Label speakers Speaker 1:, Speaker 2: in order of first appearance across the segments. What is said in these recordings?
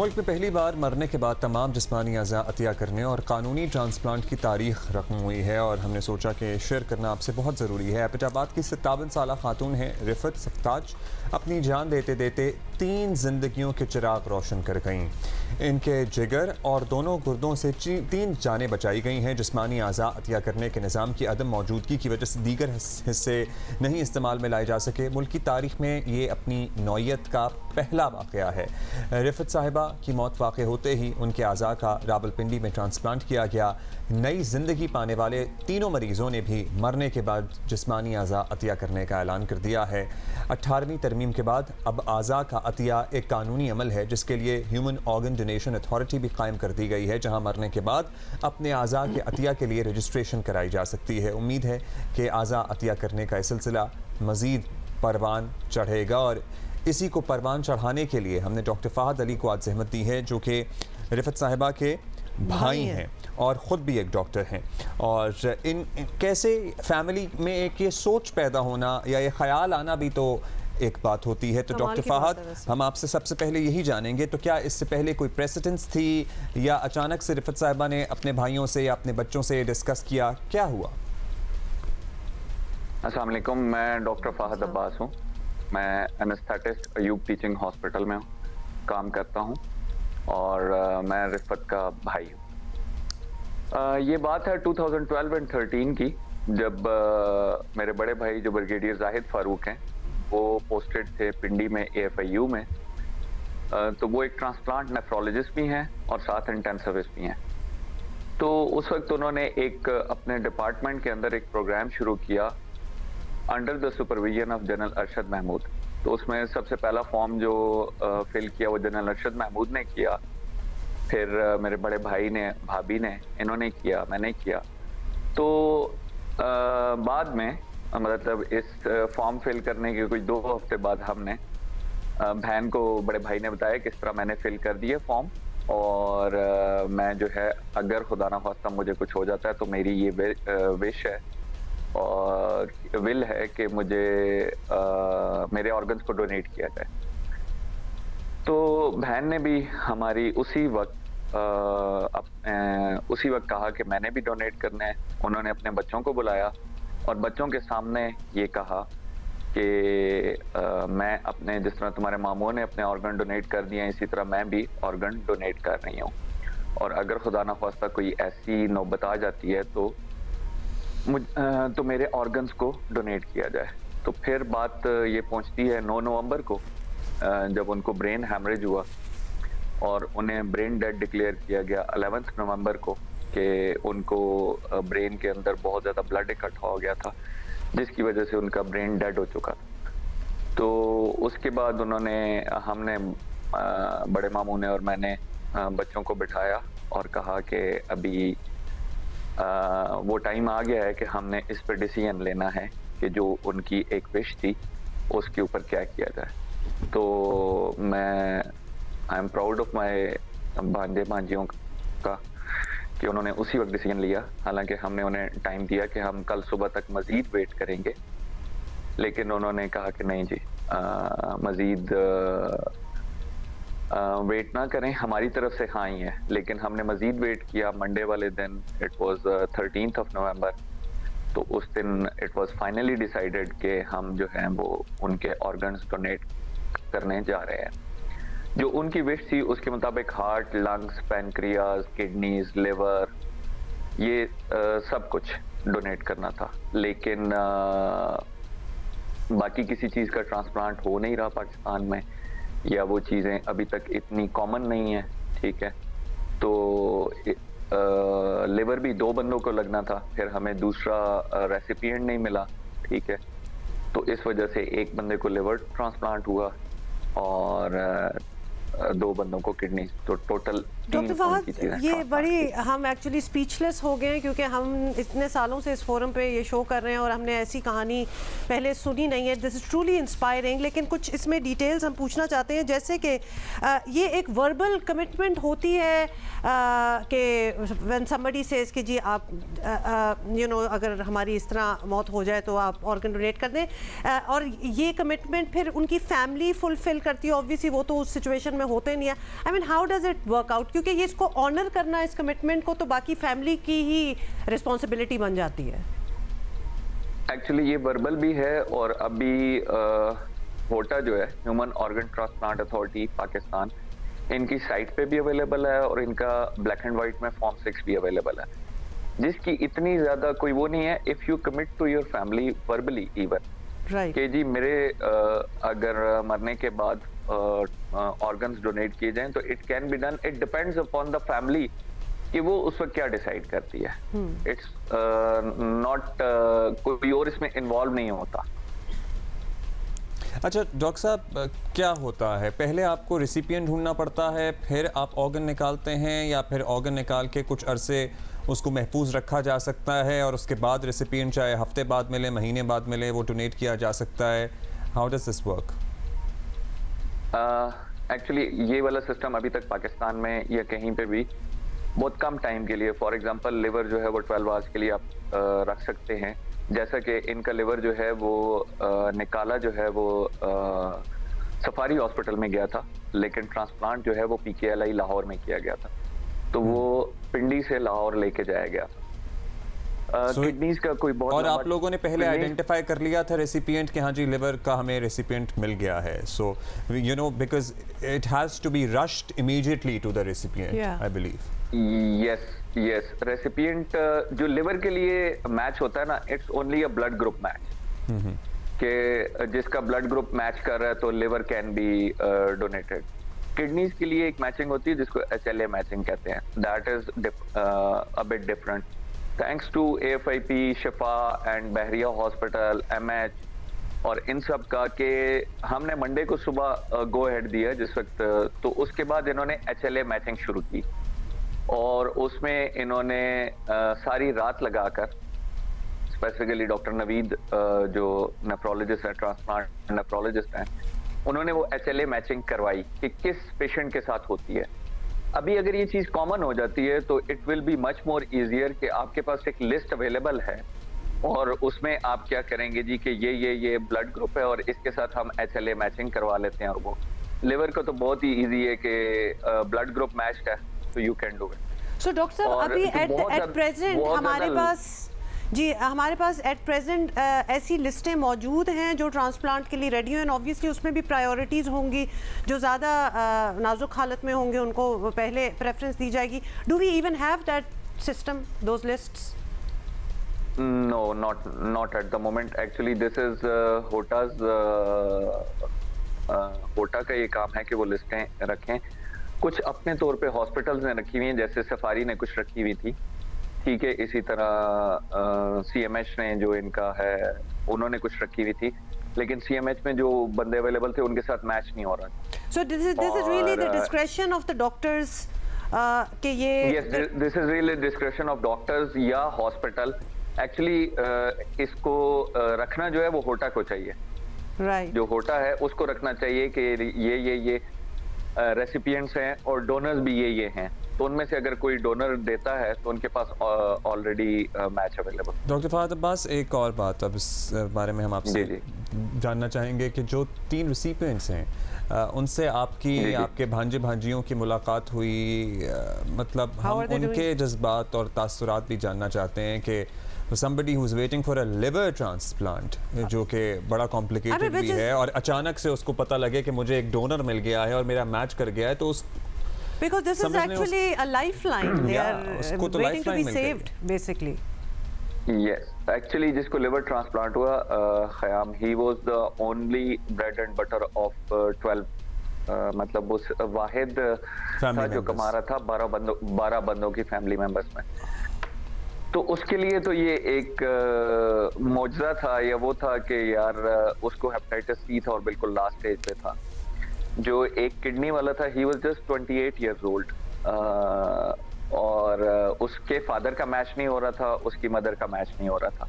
Speaker 1: मुल्क में पहली बार मरने के बाद तमाम जिस्मानी अज़ा अतिया करने और कानूनी ट्रांसप्लांट की तारीख रकम हुई है और हमने सोचा कि शेयर करना आपसे बहुत ज़रूरी है। एबटाबाद की 57 साल खातून हैं रिफत सफ्ताज, अपनी जान देते देते 3 जिंदगियों के चिराग रोशन कर गईं। इनके जिगर और दोनों गुर्दों से 3 जानें बचाई गई हैं। जिस्मानी अज़ा अतिया करने के निज़ाम की अदम मौजूदगी की वजह से दीगर हिस्से नहीं इस्तेमाल में लाए जा सके। मुल्क की तारीख में ये अपनी नौयत का पहला वाक़या है। रिफत साहिबा की मौत वाक़ होते ही उनके अज़ा का रावलपिंडी में ट्रांसप्लांट किया गया। नई जिंदगी पाने वाले तीनों मरीजों ने भी मरने के बाद जिस्मानी अज़ा अतिया करने का ऐलान कर दिया है। 18वीं तरमीम के बाद अब अज़ा का अतिया एक कानूनी अमल है, जिसके लिए ह्यूमन ऑर्गन डोनेशन अथॉरिटी भी कायम कर दी गई है, जहां मरने के बाद अपने अज़ा के अतिया के लिए रजिस्ट्रेशन कराई जा सकती है। उम्मीद है कि अज़ा अतिया करने का सिलसिला मज़ीद परवान चढ़ेगा और इसी को परवान चढ़ाने के लिए हमने डॉक्टर फ़हद अली को आज ज़हमत दी है, जो कि रिफत साहिबा के भाई हैं और ख़ुद भी एक डॉक्टर हैं। और इन कैसे फैमिली में एक ये सोच पैदा होना या ये ख्याल आना भी तो एक बात होती है। तो डॉक्टर फ़हद, हम आपसे सबसे पहले यही जानेंगे, तो क्या इससे पहले कोई प्रेसिडेंस थी या अचानक से रिफत साहिबा ने अपने भाइयों से या अपने बच्चों से डिस्कस किया, क्या हुआ?
Speaker 2: अस्सलाम वालेकुम, मैं डॉक्टर फ़हद अब्बास हूँ। मैं एनेस्थेटिस्ट अयूब टीचिंग हॉस्पिटल में काम करता हूँ और मैं रिफत का भाई हूँ। ये बात है 2012 एंड 13 की, जब मेरे बड़े भाई जो ब्रिगेडियर जाहिद फारूक हैं, वो पोस्टेड थे पिंडी में AFIU में। तो वो एक ट्रांसप्लांट नेफ्रोलॉजिस्ट भी हैं और साथ इंटेंसिविस्ट भी हैं। तो उस वक्त उन्होंने एक अपने डिपार्टमेंट के अंदर एक प्रोग्राम शुरू किया under the supervision of general Arshad Mahmood. तो उसमें सबसे पहला फॉर्म जो फिल किया वो जनरल अरशद महमूद ने किया, फिर मेरे बड़े भाई ने, भाभी ने, इन्होंने किया, मैंने किया। तो बाद में मतलब इस फॉर्म फिल करने के कुछ 2 हफ्ते बाद हमने बहन को, बड़े भाई ने बताया कि इस तरह मैंने फिल कर दिए फॉर्म और मैं जो है, अगर खुदा ना खास्ता मुझे कुछ हो जाता है तो मेरी ये विश है और विल है कि मुझे मेरे ऑर्गन्स को डोनेट किया जाए। तो बहन ने भी हमारी उसी वक्त कहा कि मैंने भी डोनेट करना है। उन्होंने अपने बच्चों को बुलाया और बच्चों के सामने ये कहा कि मैं अपने, जिस तरह तुम्हारे मामू ने अपने ऑर्गन डोनेट कर दिए, इसी तरह मैं भी ऑर्गन डोनेट कर रही हूँ और अगर खुदा ना खास्ता कोई ऐसी नौबत आ जाती है तो मेरे ऑर्गन्स को डोनेट किया जाए। तो फिर बात ये पहुंचती है 9 नवंबर को, जब उनको ब्रेन हैमरेज हुआ और उन्हें ब्रेन डेड डिक्लेयर किया गया 11 नवंबर को, कि उनको ब्रेन के अंदर बहुत ज़्यादा ब्लड इकट्ठा हो गया था, जिसकी वजह से उनका ब्रेन डेड हो चुका था। तो उसके बाद हमने बड़े मामू ने और मैंने बच्चों को बिठाया और कहा कि अभी वो टाइम आ गया है कि हमने इस पर डिसीजन लेना है कि जो उनकी एक विश थी उसके ऊपर क्या किया जाए। तो मैं I am proud of my भांजियों का कि उन्होंने उसी वक्त डिसीजन लिया। हालांकि हमने उन्हें टाइम दिया कि हम कल सुबह तक मज़ीद वेट करेंगे, लेकिन उन्होंने कहा कि नहीं जी, मज़ीद वेट ना करें, हमारी तरफ से हाँ ही है। लेकिन हमने मज़ीद वेट किया। मंडे वाले दिन, it was 13th of November, तो उस दिन इट वाज फाइनली डिसाइडेड कि हम जो हैं वो उनके ऑर्गन्स डोनेट करने जा रहे हैं। जो उनकी विश थी उसके मुताबिक heart, lungs, pancreas, kidneys, liver, ये सब कुछ डोनेट करना था। लेकिन बाकी किसी चीज़ का ट्रांसप्लांट हो नहीं रहा पाकिस्तान में, या वो चीज़ें अभी तक इतनी कॉमन नहीं है। ठीक है, तो लिवर भी 2 बंदों को लगना था, फिर हमें दूसरा रेसिपिएंट नहीं मिला। ठीक है, तो इस वजह से एक बंदे को लिवर ट्रांसप्लांट हुआ और 2 बंदों को किडनी। तो टोटल
Speaker 3: डॉक्टर फहद, ये बड़ी हम एक्चुअली स्पीचलेस हो गए हैं, क्योंकि हम इतने सालों से इस फोरम पे ये शो कर रहे हैं और हमने ऐसी कहानी पहले सुनी नहीं है। This is truly inspiring. लेकिन कुछ इसमें डिटेल्स हम पूछना चाहते हैं, जैसे कि ये एक वर्बल कमिटमेंट होती है कि व्हेन समबडी सेज कि जी आप अगर हमारी इस तरह मौत हो जाए तो आप ऑर्गन डोनेट कर दें, और ये कमिटमेंट फिर उनकी फैमिली फुलफिल करती है। ऑब्वियसली वो तो उस सिचुएशन में होते नहीं है। I mean how does it work out, क्योंकि ये इसको ऑनर करना, इस कमिटमेंट को, तो बाकी फैमिली की ही रिस्पॉन्सिबिलिटी बन जाती है।
Speaker 2: एक्चुअली ये वर्बल भी है, और अभी होटा जो है human organ transplant authority Pakistan, इनकी साइट पे भी अवेलेबल है और इनका ब्लैक एंड व्हाइट में फॉर्म 6 भी अवेलेबल है, जिसकी इतनी ज्यादा कोई वो नहीं है। If you commit to your family verbally even कि जी मेरे अगर मरने के बाद ऑर्गन्स डोनेट किए जाएं तो it can be done. It depends upon the family कि वो उस वक्त क्या डिसाइड करती है। इट्स नॉट कोई और इसमें इन्वॉल्व नहीं होता।
Speaker 1: अच्छा डॉक्टर साहब, क्या होता है, पहले आपको रेसिपिएंट ढूंढना पड़ता है, फिर आप ऑर्गन निकालते हैं, या फिर ऑर्गन निकाल के कुछ अरसे उसको महफूज रखा जा सकता है और उसके बाद रेसिपिएंट चाहे हफ्ते बाद मिले, महीने बाद मिले, वो डोनेट किया जा सकता है? How does this work?
Speaker 2: Actually ये वाला सिस्टम अभी तक पाकिस्तान में या कहीं पे भी बहुत कम टाइम के लिए, फॉर एग्जांपल लिवर जो है वो 12 आवर्स के लिए आप रख सकते हैं। जैसा कि इनका लिवर जो है वो निकाला जो है वो सफारी हॉस्पिटल में गया था, लेकिन ट्रांसप्लांट जो है वो PKLI लाहौर में किया गया था, तो वो पिंडी से लाहौर लेके जाया गया था। किडनीज का कोई बहुत,
Speaker 1: और आप लोगों ने पहले आइडेंटिफाई कर लिया था रेसिपिएंट कि हाँ जी लिवर का हमें रेसिपिएंट मिल गया है, so you know because it has to be rushed immediately to the recipient, I believe.
Speaker 2: Yes recipient जो लिवर के लिए मैच होता है ना, it's only a blood group match, कि जिसका ब्लड ग्रुप मैच कर रहा है तो liver can be donated. Kidneys के लिए एक मैचिंग होती है जिसको HLA मैचिंग कहते हैं, that is a bit different. Thanks to AFIP, Shifa and Bahria hospital, MH और इन सब का के हमने मंडे को सुबह गो हेड दिया जिस वक्त, तो उसके बाद इन्होंने HLA मैचिंग शुरू की और उसमें इन्होंने सारी रात लगाकर, स्पेसिफिकली डॉक्टर नवीद जो नेफ्रोलॉजिस्ट है, ट्रांसप्लांट नेफ्रोलॉजिस्ट हैं, उन्होंने वो HLA मैचिंग करवाई कि किस पेशेंट के साथ होती है। अभी अगर ये चीज कॉमन हो जाती है तो it will be much more easier कि आपके पास एक लिस्ट अवेलेबल है और उसमें आप क्या करेंगे जी कि ये ब्लड ग्रुप है और इसके साथ हम HLA मैचिंग करवा लेते हैं। और वो लिवर का तो बहुत ही इजी है कि ब्लड ग्रुप मैच्ड है तो you can do it.
Speaker 3: So doctor साहब अभी एट प्रेजेंट हमारे पास एट प्रेजेंट ऐसी लिस्टें मौजूद हैं जो ट्रांसप्लांट के लिए रेडी हैं, ऑब्वियसली उसमें भी प्रायोरिटीज़ होंगी, जो ज़्यादा नाजुक हालत में होंगे उनको पहले प्रेफरेंस दी जाएगी। Do we even have that system, those lists?
Speaker 2: No, not at the moment. Actually, this is HOTA's HOTA का ये काम है कि वो लिस्टें रखें। कुछ अपने तौर पे हॉस्पिटल्स ने रखी हुई हैं, जैसे सफारी ने कुछ रखी हुई थी, ठीक है, इसी तरह CMH ने जो इनका है उन्होंने कुछ रखी हुई थी, लेकिन CMH में जो बंदे अवेलेबल थे उनके साथ मैच नहीं हो रहा।
Speaker 3: So this is really the discretion of the doctors कि ये
Speaker 2: yes, this is really discretion of doctors या हॉस्पिटल। एक्चुअली इसको रखना जो है वो होटा को चाहिए,
Speaker 3: राइट
Speaker 2: जो होटा है उसको रखना चाहिए कि ये रेसिपिएंट्स हैं और डोनर्स भी ये हैं, तो उनमें से अगर कोई डोनर देता है तो उनके पास already match available.
Speaker 1: Doctor Fahad Abbas, एक और बात अब इस बारे में हम आपसे जानना चाहेंगे कि जो 3 रेसिपिएंट्स हैं उनसे आपके भांजे भांजियों की मुलाकात हुई, मतलब हम उनके जज्बात और तासुरात भी जानना चाहते हैं कि somebody who's waiting for a liver transplant, जो कि बड़ा कॉम्प्लिकेटेड भी है, और अचानक से उसको पता लगे कि मुझे एक डोनर मिल गया है और मेरा मैच कर गया है, तो उस
Speaker 3: because this is actually a lifeline, they are waiting to be saved basically.
Speaker 2: Yes, actually जिसको लिवर ट्रांसप्लांट हुआ Khayyam, he was the only bread and butter of 12 मतलब उस वाहिद था जो कमा रहा था 12 बंदों की फैमिली मेंबर्स में। तो उसके लिए तो ये एक मौजज़ा था, या वो था कि यार उसको हेपेटाइटिस C था और बिल्कुल लास्ट स्टेज पे था। जो एक किडनी वाला था, he was just 28 years old, और उसके फादर का मैच नहीं हो रहा था, उसकी मदर का मैच नहीं हो रहा था,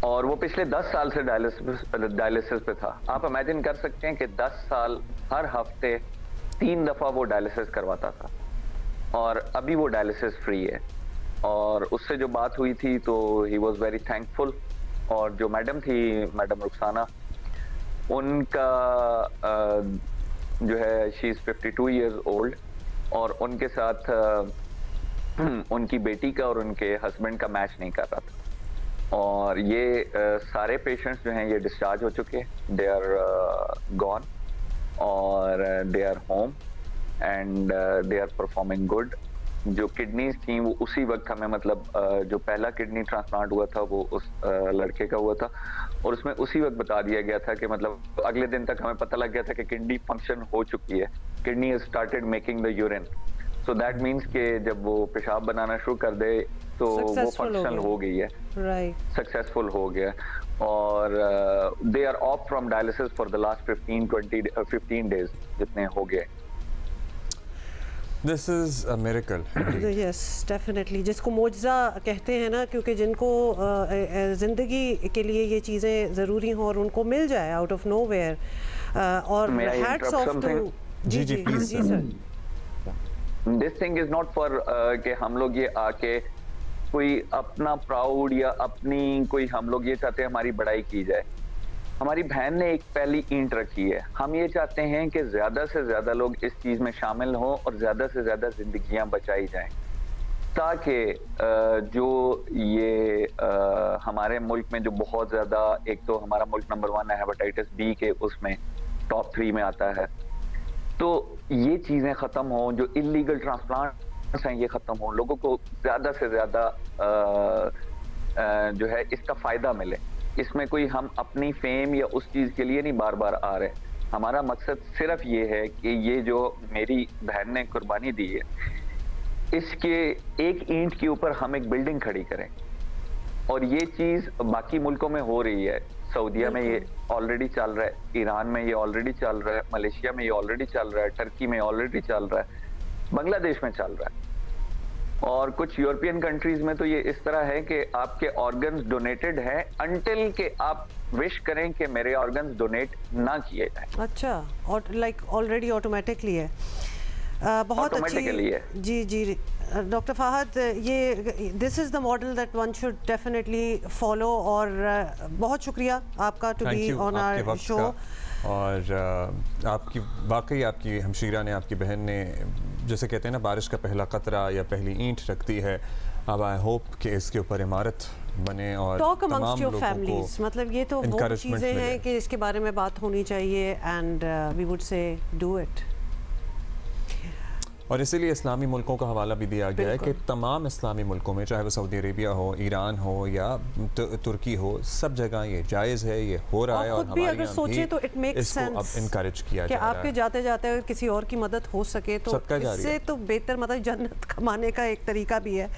Speaker 2: और वो पिछले 10 साल से डायलिसिस पे था। आप इमेजिन कर सकते हैं कि 10 साल हर हफ्ते 3 दफ़ा वो डायलिसिस करवाता था, और अभी वो डायलिसिस फ्री है। और उससे जो बात हुई थी तो ही वॉज वेरी थैंकफुल, और जो मैडम थी, मैडम रुखसाना, उनका जो है शी इज़ 52 ईयर्स ओल्ड और उनके साथ उनकी बेटी का और उनके हस्बैंड का मैच नहीं कर रहा था और ये सारे पेशेंट्स जो हैं ये डिस्चार्ज हो चुके हैं, दे आर गॉन और they are home and they are performing good. जो किडनीज थी वो उसी वक्त हमें मतलब जो पहला किडनी ट्रांसप्लांट हुआ था वो उस लड़के का हुआ था और उसमें उसी वक्त बता दिया गया था कि मतलब अगले दिन तक हमें पता लग गया था कि किडनी फंक्शन हो चुकी है, kidney has started making the urine, so that means कि जब वो पेशाब बनाना शुरू कर दे तो वो फंक्शनल हो गई है, सक्सेसफुल हो गया और they are off from dialysis for the last 15 days जितने हो गए।
Speaker 1: This is a miracle.
Speaker 3: Yes, definitely. जिसको मोजज़ा कहते हैं ना, क्योंकि जिनको ज़िंदगी के लिए ये चीज़ें ज़रूरी हों और उनको मिल जाए out of nowhere और hats off to जी sir.
Speaker 2: This thing is not for कि हम लोग ये आके कोई अपना प्राउड या अपनी कोई हम लोग ये चाहते हैं हमारी बड़ाई की जाए। हमारी बहन ने एक पहली ईंट रखी है, हम ये चाहते हैं कि ज्यादा से ज्यादा लोग इस चीज में शामिल हों और ज्यादा से ज्यादा जिंदगियां बचाई जाएं ताकि जो ये हमारे मुल्क में जो बहुत ज्यादा, एक तो हमारा मुल्क नंबर 1 है हेपेटाइटिस बी के उसमें टॉप 3 में आता है, तो ये चीजें खत्म हों, जो इलीगल ट्रांसप्लांट्स हैं ये खत्म हों, लोगों को ज्यादा से ज्यादा जो है इसका फायदा मिले। इसमें कोई हम अपनी फेम या उस चीज के लिए नहीं बार बार आ रहे, हमारा मकसद सिर्फ ये है कि ये जो मेरी बहन ने कुर्बानी दी है इसके एक ईंट के ऊपर हम एक बिल्डिंग खड़ी करें और ये चीज बाकी मुल्कों में हो रही है। सऊदीया में ये ऑलरेडी चल रहा है, ईरान में ये ऑलरेडी चल रहा है, मलेशिया में ये ऑलरेडी चल रहा है, टर्की में ऑलरेडी चल रहा है, बांग्लादेश में चल रहा है और कुछ यूरोपियन कंट्रीज में तो ये इस तरह है कि आपके ऑर्गन्स डोनेटेड हैं अनटिल के आप विश करें कि मेरे ऑर्गन्स डोनेट ना किए जाएं।
Speaker 3: अच्छा, और लाइक ऑलरेडी ऑटोमेटिकली है। बहुत अच्छी जी डॉक्टर फहद, ये this is the model that one should definitely follow और बहुत शुक्रिया आपका to be on our show
Speaker 1: और आपकी वाकई आपकी हमशीरा ने, आपकी बहन ने, जैसे कहते हैं ना बारिश का पहला कतरा या पहली ईंट रखती है। अब आई होप कि इसके ऊपर इमारत बने और
Speaker 3: टॉक अमंगस्ट योर फैमिलीज, मतलब ये तो वो चीज़ें हैं कि इसके बारे में बात होनी चाहिए and we would say do it.
Speaker 1: और इसीलिए इस्लामी मुल्कों का हवाला भी दिया गया है कि तमाम इस्लामी मुल्कों में, चाहे वो सऊदी अरेबिया हो, ईरान हो या तुर्की हो, सब जगह ये जायज़ है, ये हो रहा है और
Speaker 3: हमारे अगर सोचे तो इट मेक्स सेंस
Speaker 1: अब इनकरेज किया
Speaker 3: कि आपके जाते जाते अगर किसी और की मदद हो सके तो इससे तो बेहतर मतलब जन्नत कमाने का एक तरीका भी है।